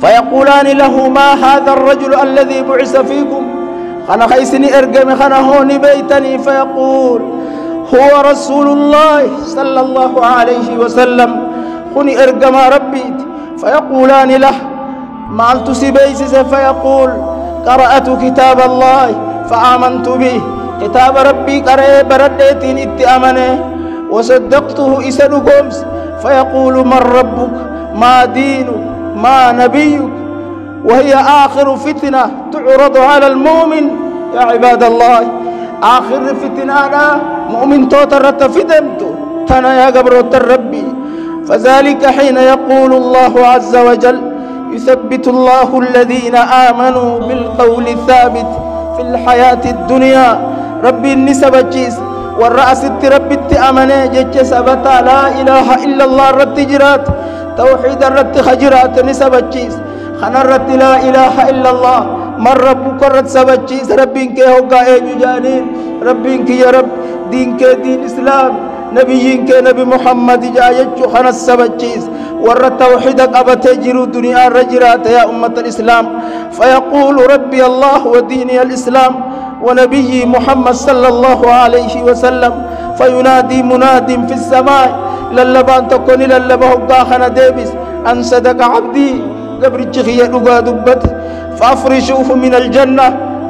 فيقولان له ما هذا الرجل الذي بعث فيكم خنا خيسني ارقم خنا هوني بيتني فيقول هو رسول الله صلى الله عليه وسلم خني ارقم ربي فيقولان له مالت سبيسس فيقول قرأت كتاب الله فآمنت به كتاب ربي قرأ بردتين اتأمنه وصدقته إسد قمس فيقول من ربك ما دينك ما نبيك وهي آخر فتنة تعرض على المؤمن يا عباد الله آخر فتنة مؤمن توترت فتنته تنا يا قبرت ربي فذلك حين يقول الله عز وجل يثبت الله الذين آمنوا بالقول الثابت في الحياة الدنيا ربي النسب الجيس والرأس ربي التأمني جج سبتا لا إله إلا الله رت جرات توحيد الرت خجرات نسب الجيس خنا الرت لا إله إلا الله من ربك رت سب الجيس ربك هوكا جانين ربك يا رب دينك دين إسلام نبيك نبي محمد جايج خنا السب الجيس ورت توحيدك أبتجروا دنيا رجرات يا أمة الإسلام فيقول ربي الله وديني الإسلام ونبي محمد صلى الله عليه وسلم فينادي مناد في السماء للبان تكون للبه قاخنا ديبس أن صدق عبدي قبر الجخية لقا دبت فأفرشوه من الجنة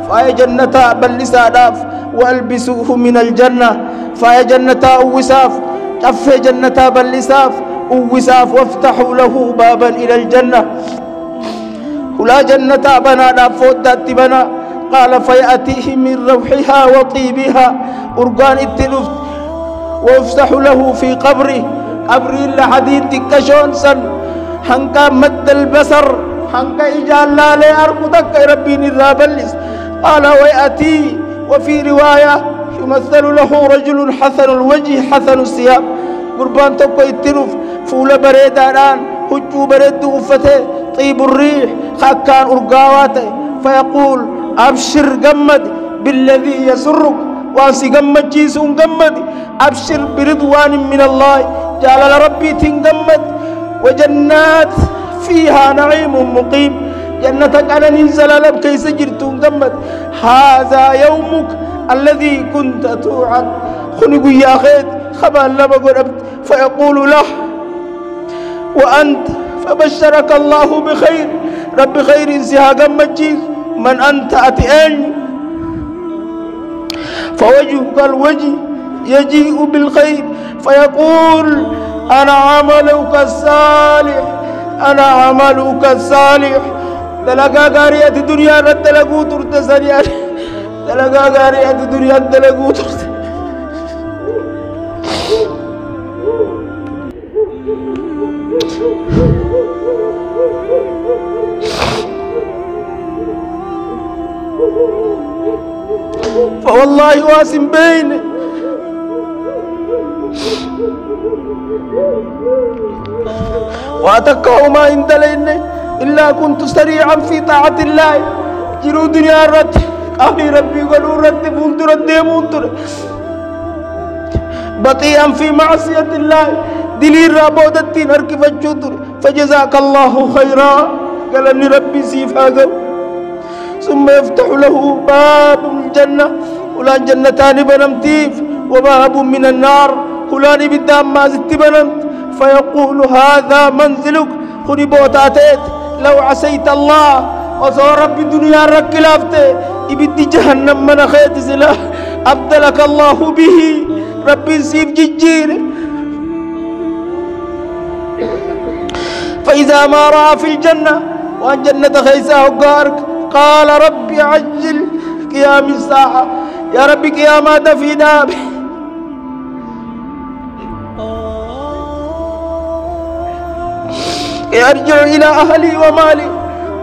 فأي جنة بلساداف وألبسوه من الجنة فأي جنة أوساف كف جنة بلساف أوساف وافتحوا له بابا إلى الجنة ولا جنة بنا دافوت بنا قال فيأتيه من روحها وطيبها أرقان التلفت ويفتح له في قبره قبري لحديد تكشون سن حنكا مد البصر حنكا إجال لا لي أرقدك ربي نرابلس قال ويأتي وفي رواية يمثل له رجل حسن الوجه حسن الثياب قربان تبقى التلف فول بريدان هجو بريد وفته طيب الريح خاكان أرقاواته فيقول أبشر قمد بالذي يسرك واسي قمد جيسون قمد أبشر برضوان من الله جعل ربي تنقمد وجنات فيها نعيم مقيم جنتك أنا ننزل لب كيس جرتون قمد هذا يومك الذي كنت توعد خنقوا يا خيد خبال لبقوا فيقول له وأنت فبشرك الله بخير رب خير انسها قمد جيس من أنت أتئني فوجهك الوجه يجيء بالخير فيقول أنا عملك الصالح أنا عملك الصالح دلقا قارية الدنيا رد دلقو ترد سريع دلقا قارية الدنيا دلقو ترد فوالله واسم بينه وأتكه ما عند لينه إلا كنت سريعا في طاعة الله جرو دنيا رد أهلي ربي قالوا رد فولتر ديمونتر بطيئا في معصية الله دليل رابودتين أركف الجدر فجزاك الله خيرا قال لي ربي سيفا ثم يفتح له باب من الجنة ولا جنتان بنمتيف وباب من النار كلان بدام ما زدت بنمت فيقول هذا منزلك خني بوتاتيت لو عسيت الله وصور ربي الدنيا رك لافته يبدي جهنم من خيت سلا أبدلك الله به ربي سيف ججير فإذا ما رأى في الجنة وأن جنة خيساه قارك قال ربي عجل قيام الساعة يا ربي قيامات في ناب أرجع إلى أهلي ومالي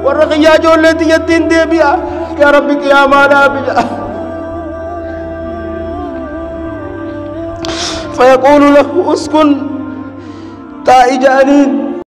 والرقيا جولتي يدين دي بها يا ربي قيامات بها فيقول له اسكن تائجانين